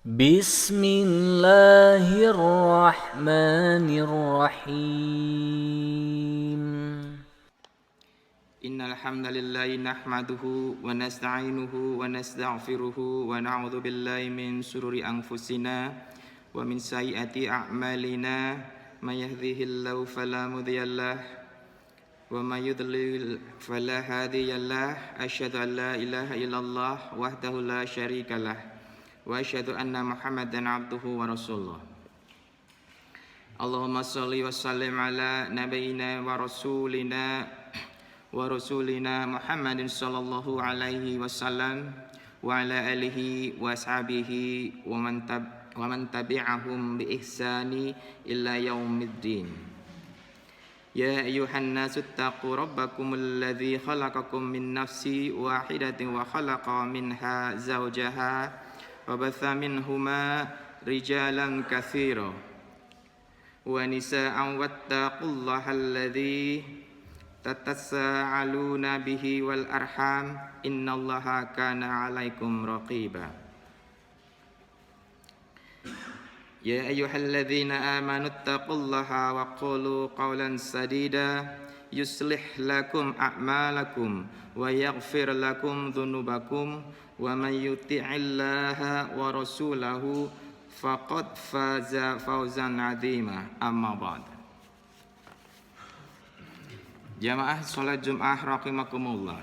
Bismillahirrahmanirrahim. Innal hamdalillahi nahmaduhu wa nasta'inuhu wa nastaghfiruhu wa na'udzu billahi min shururi anfusina wa min sayyiati a'malina may yahdihillahu fala mudhillalah wa may yudlil fala hadiyalah. Asyhadu an la ilaha illallah wahdahu la syarikalah wa asyhadu anna Muhammadan abduhu wa rasuluh. Allahumma shalli wa sallim ala nabiyyina wa rasulina Muhammadin sallallahu alaihi wasallam wa ala alihi wa ashabihi wa man tabi'ahum bi ihsani illa yaumiddin. Ya ayyuhan nasu taqu rabbakumul ladzi khalaqakum min nafsin wahidatin wa khalaqa minha zawjaha wa batha minhuma rijalan katsiran wa nisaa'an wattaqullaha alladzi tatasaaluna bihi wal arham innallaha kana 'alaikum raqiba. Ya ayyuhalladzina amanu taqullaha wa qulu qawlan sadida yuslih lakum a'malakum wa yaghfir lakum dhunubakum wa may yuti'illaha wa rasulahu faqad faza fawzan 'azima. Amma ba'd. Jamaah sholat Jum'ah rahimakumullah.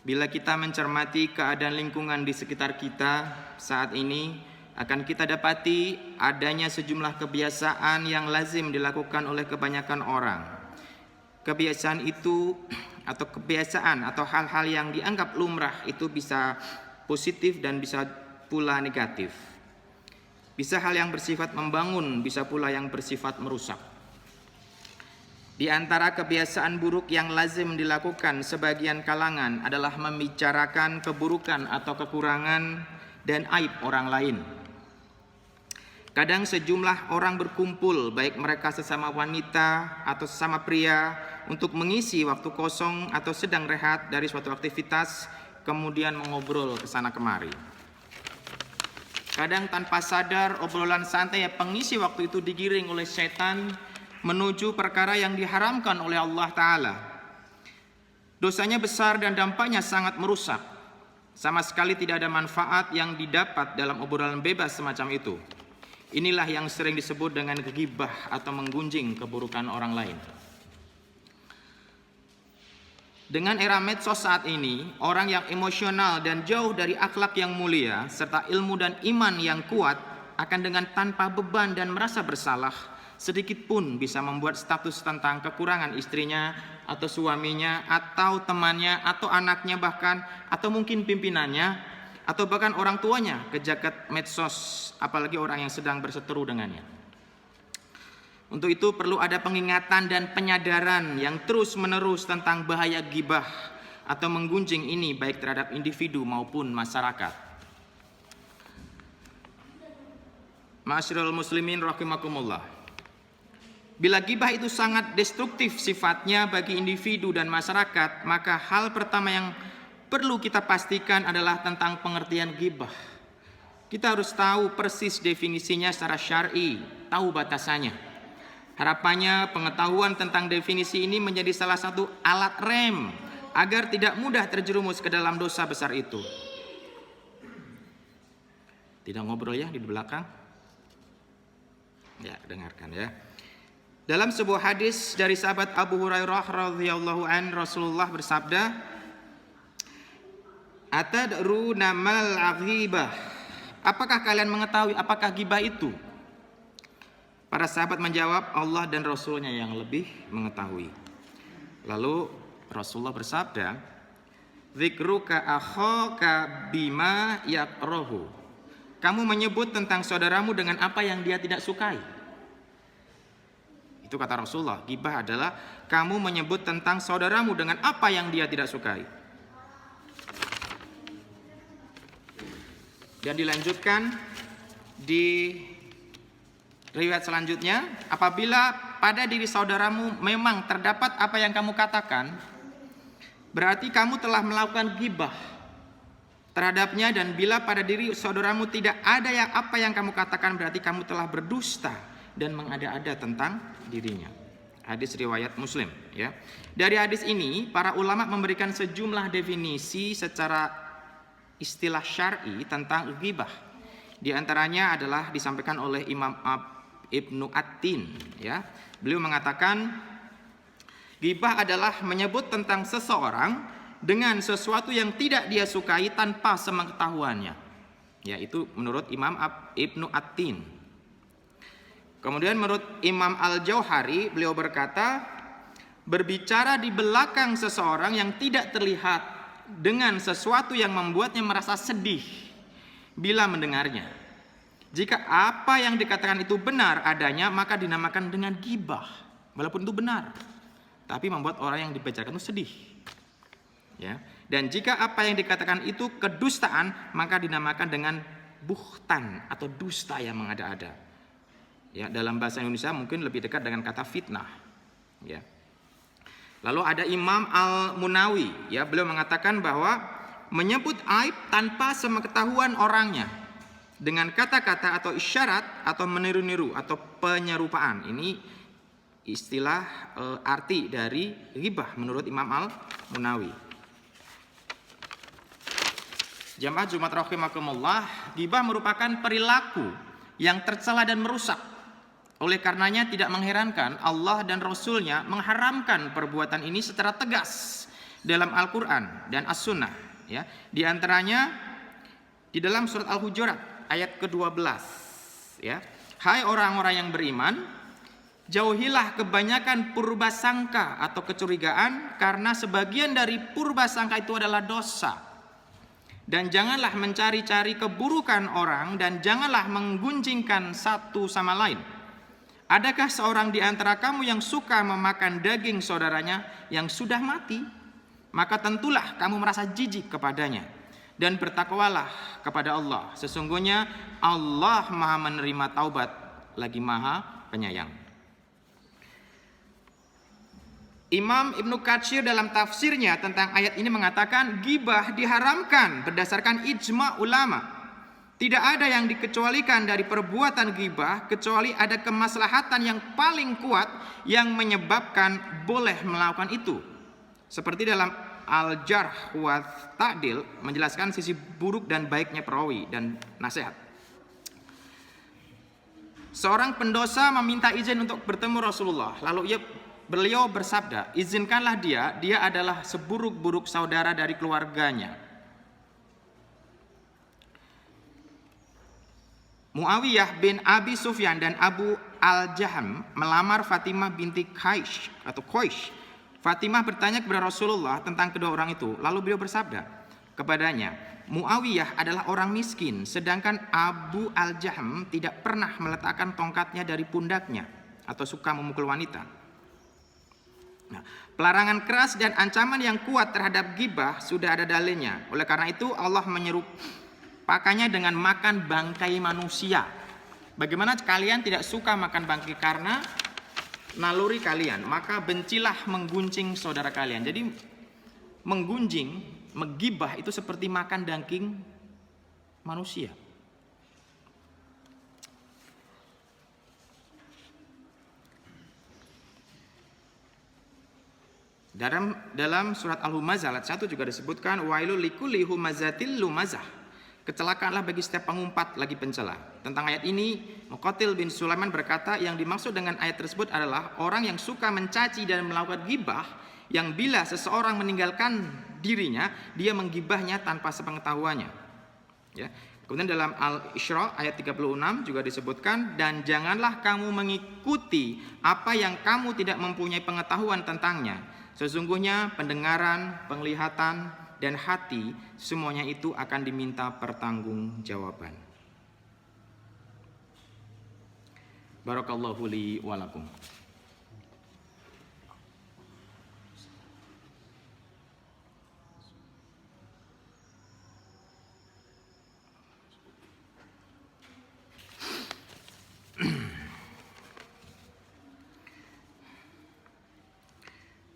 Bila kita mencermati keadaan lingkungan di sekitar kita saat ini, akan kita dapati adanya sejumlah kebiasaan yang lazim dilakukan oleh kebanyakan orang. Kebiasaan itu atau hal-hal yang dianggap lumrah itu bisa positif dan bisa pula negatif. Bisa hal yang bersifat membangun, bisa pula yang bersifat merusak. Di antara kebiasaan buruk yang lazim dilakukan sebagian kalangan adalah membicarakan keburukan atau kekurangan dan aib orang lain. Kadang sejumlah orang berkumpul, baik mereka sesama wanita atau sesama pria, untuk mengisi waktu kosong atau sedang rehat dari suatu aktivitas, kemudian mengobrol ke sana kemari. Kadang tanpa sadar obrolan santai pengisi waktu itu digiring oleh setan menuju perkara yang diharamkan oleh Allah Ta'ala. Dosanya besar dan dampaknya sangat merusak. Sama sekali tidak ada manfaat yang didapat dalam obrolan bebas semacam itu. Inilah yang sering disebut dengan ghibah atau menggunjing keburukan orang lain. Dengan era medsos saat ini, orang yang emosional dan jauh dari akhlak yang mulia serta ilmu dan iman yang kuat akan dengan tanpa beban dan merasa bersalah sedikit pun bisa membuat status tentang kekurangan istrinya atau suaminya atau temannya atau anaknya bahkan atau mungkin pimpinannya atau bahkan orang tuanya ke jagat medsos, apalagi orang yang sedang berseteru dengannya. Untuk itu perlu ada pengingatan dan penyadaran yang terus-menerus tentang bahaya ghibah atau menggunjing ini baik terhadap individu maupun masyarakat. Ma'asyiral muslimin rahimakumullah. Bila ghibah itu sangat destruktif sifatnya bagi individu dan masyarakat, maka hal pertama yang perlu kita pastikan adalah tentang pengertian ghibah. Kita harus tahu persis definisinya secara syar'i, tahu batasannya. Harapannya pengetahuan tentang definisi ini menjadi salah satu alat rem agar tidak mudah terjerumus ke dalam dosa besar itu. Tidak ngobrol ya di belakang? Ya, dengarkan ya. Dalam sebuah hadis dari sahabat Abu Hurairah radhiyallahu an, Rasulullah bersabda, "Atadruna mal ghibah?" Apakah kalian mengetahui apakah ghibah itu? Para sahabat menjawab, Allah dan Rasulnya yang lebih mengetahui. Lalu Rasulullah bersabda, "Dzikruka akhaka bima yakrahu." Kamu menyebut tentang saudaramu dengan apa yang dia tidak sukai. Itu kata Rasulullah, ghibah adalah kamu menyebut tentang saudaramu dengan apa yang dia tidak sukai. Dan dilanjutkan di riwayat selanjutnya, apabila pada diri saudaramu memang terdapat apa yang kamu katakan, berarti kamu telah melakukan ghibah terhadapnya, dan bila pada diri saudaramu tidak ada yang apa yang kamu katakan, berarti kamu telah berdusta dan mengada-ada tentang dirinya. Hadis riwayat Muslim, ya. Dari hadis ini para ulama memberikan sejumlah definisi secara istilah syar'i tentang ghibah. Di antaranya adalah disampaikan oleh Imam Ibnu At-Tin, ya. Beliau mengatakan ghibah adalah menyebut tentang seseorang dengan sesuatu yang tidak dia sukai tanpa sepengetahuannya. Ya, itu menurut Imam Ibnu At-Tin. Kemudian menurut Imam Al-Jauhari, beliau berkata, berbicara di belakang seseorang yang tidak terlihat dengan sesuatu yang membuatnya merasa sedih bila mendengarnya. Jika apa yang dikatakan itu benar adanya, maka dinamakan dengan ghibah. Walaupun itu benar, tapi membuat orang yang dibicarakan itu sedih. Ya. Dan jika apa yang dikatakan itu kedustaan, maka dinamakan dengan buhtan atau dusta yang mengada-ada. Ya, dalam bahasa Indonesia mungkin lebih dekat dengan kata fitnah. Ya. Lalu ada Imam Al-Munawi, ya, beliau mengatakan bahwa menyebut aib tanpa sepengetahuan orangnya dengan kata-kata atau isyarat atau meniru-niru atau penyerupaan. Ini istilah arti dari ghibah menurut Imam Al-Munawi. Jamaah Jumat rahimakumullah, ghibah merupakan perilaku yang tercela dan merusak. Oleh karenanya tidak mengherankan Allah dan Rasul-Nya mengharamkan perbuatan ini secara tegas dalam Al-Quran dan As-Sunnah. Ya. Di antaranya di dalam surat Al-Hujurat ayat ke-12. Ya. Hai orang-orang yang beriman, jauhilah kebanyakan purbasangka atau kecurigaan, karena sebagian dari purbasangka itu adalah dosa. Dan janganlah mencari-cari keburukan orang, dan janganlah menggunjingkan satu sama lain. Adakah seorang di antara kamu yang suka memakan daging saudaranya yang sudah mati? Maka tentulah kamu merasa jijik kepadanya. Dan bertakwalah kepada Allah. Sesungguhnya Allah Maha menerima taubat, lagi Maha penyayang. Imam Ibnu Katsir dalam tafsirnya tentang ayat ini mengatakan ghibah diharamkan berdasarkan ijma ulama. Tidak ada yang dikecualikan dari perbuatan ghibah kecuali ada kemaslahatan yang paling kuat yang menyebabkan boleh melakukan itu. Seperti dalam Al-Jarh wa Ta'dil menjelaskan sisi buruk dan baiknya perawi dan nasihat. Seorang pendosa meminta izin untuk bertemu Rasulullah, lalu beliau bersabda, izinkanlah dia adalah seburuk-buruk saudara dari keluarganya. Muawiyah bin Abi Sufyan dan Abu Al-Jaham melamar Fatimah binti Qaish. Fatimah bertanya kepada Rasulullah tentang kedua orang itu, lalu beliau bersabda kepadanya, Muawiyah adalah orang miskin, sedangkan Abu Al-Jaham tidak pernah meletakkan tongkatnya dari pundaknya atau suka memukul wanita. Nah, pelarangan keras dan ancaman yang kuat terhadap ghibah sudah ada dalilnya. Oleh karena itu Allah menyerupakannya dengan makan bangkai manusia. Bagaimana kalian tidak suka makan bangkai karena naluri kalian, maka bencilah menggunjing saudara kalian. Jadi menggunjing, menggibah itu seperti makan daging manusia. Dalam surat Al-Humazah ayat 1 juga disebutkan wailul likulli humazatil lumazah. Kecelakaanlah bagi setiap pengumpat lagi pencela. Tentang ayat ini, Muqatil bin Sulaiman berkata, yang dimaksud dengan ayat tersebut adalah orang yang suka mencaci dan melakukan ghibah, yang bila seseorang meninggalkan dirinya, dia menggibahnya tanpa sepengetahuannya. Ya. Kemudian dalam Al-Isra ayat 36 juga disebutkan, dan janganlah kamu mengikuti apa yang kamu tidak mempunyai pengetahuan tentangnya. Sesungguhnya pendengaran, penglihatan, dan hati semuanya itu akan diminta pertanggungjawaban. Barakallahu li wa lakum.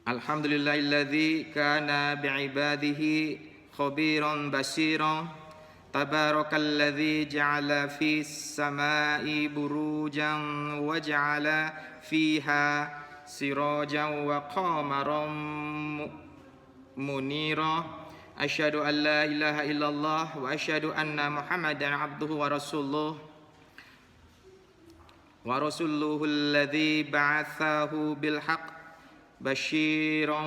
Alhamdulillahilladzi kana bi'ibadihi خبيرا بصيرا تبارك الذي جعل في السماء بروجا وجعل فيها سراجا وقمرا منيرا أشهد أن لا إله إلا الله وأشهد أن محمدا عبده ورسوله الذي بعثه بالحق بشيرا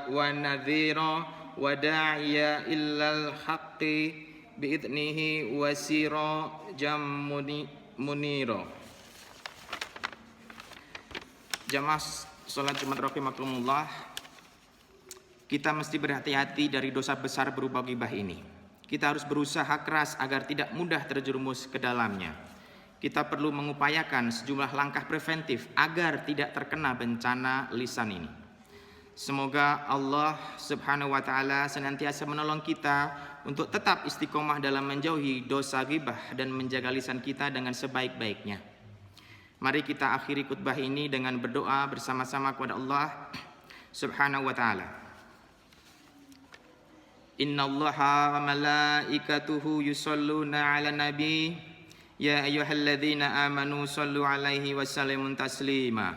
ونذيرا وداعيا إلى الحق بإذنه وسراجا منيرا. Jamaah sholat Jumat rahimakumullah, kita mesti berhati-hati dari dosa besar berupa ghibah ini. Kita harus berusaha keras agar tidak mudah terjerumus ke dalamnya. Kita perlu mengupayakan sejumlah langkah preventif agar tidak terkena bencana lisan ini. Semoga Allah Subhanahu wa taala senantiasa menolong kita untuk tetap istiqomah dalam menjauhi dosa ghibah dan menjaga lisan kita dengan sebaik-baiknya. Mari kita akhiri khutbah ini dengan berdoa bersama-sama kepada Allah Subhanahu wa taala. Innallaha wa malaikatuhu yusholluna 'alan nabi ya ayyuhalladzina amanu shallu 'alaihi wa sallimu taslima.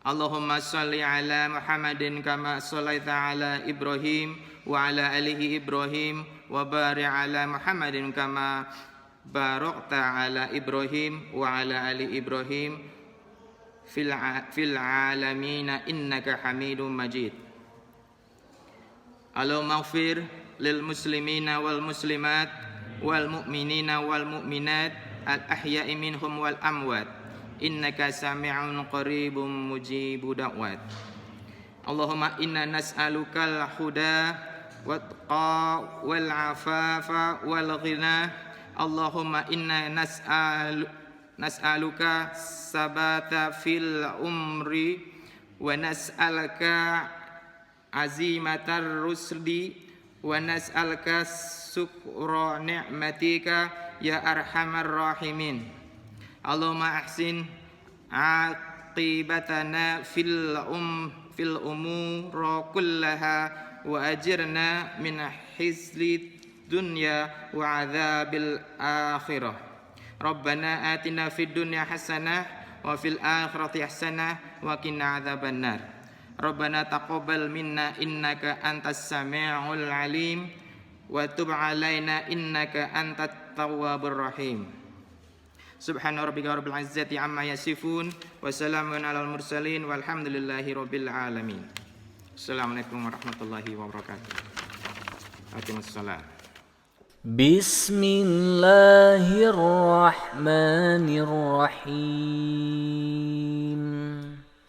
Allahumma shalli 'ala Muhammadin kama shallaita 'ala Ibrahim wa 'ala alihi Ibrahim wa barik 'ala Muhammadin kama barakta 'ala Ibrahim wa 'ala ali Ibrahim fil 'alamin innaka Hamidum Majid. Allahumma ighfir lil muslimina wal muslimat wal mu'minina wal mu'minat al ahya'i minhum wal amwat innaka sami'un qaribun mujibu da'wat. Allahumma inna nas'alukal huda wat taqa wal afafa wal ghina. Allahumma inna nas'aluka sabata fil umri wa nas'aluka azimatar rusdi wa nas'aluka syukra ni'matika ya arhamar rahimin. Allahumma ahsin aqibatana fil umur kullaha wa ajirna min hizli dunya wa adzabil akhirah. Rabbana atina fid dunya hasanah wa fil akhirati hasanah wa qina adzabannar. Rabbana taqabbal minna innaka antas samiul alim wa tub alaina innaka antat tawwabur rahim. Subhana rabbika rabbil izzati amma yasifun wa salamun alal mursalin walhamdulillahi rabbil alamin. Assalamualaikum warahmatullahi wabarakatuh. Waalaikumsalam. بسم الله الرحمن الرحيم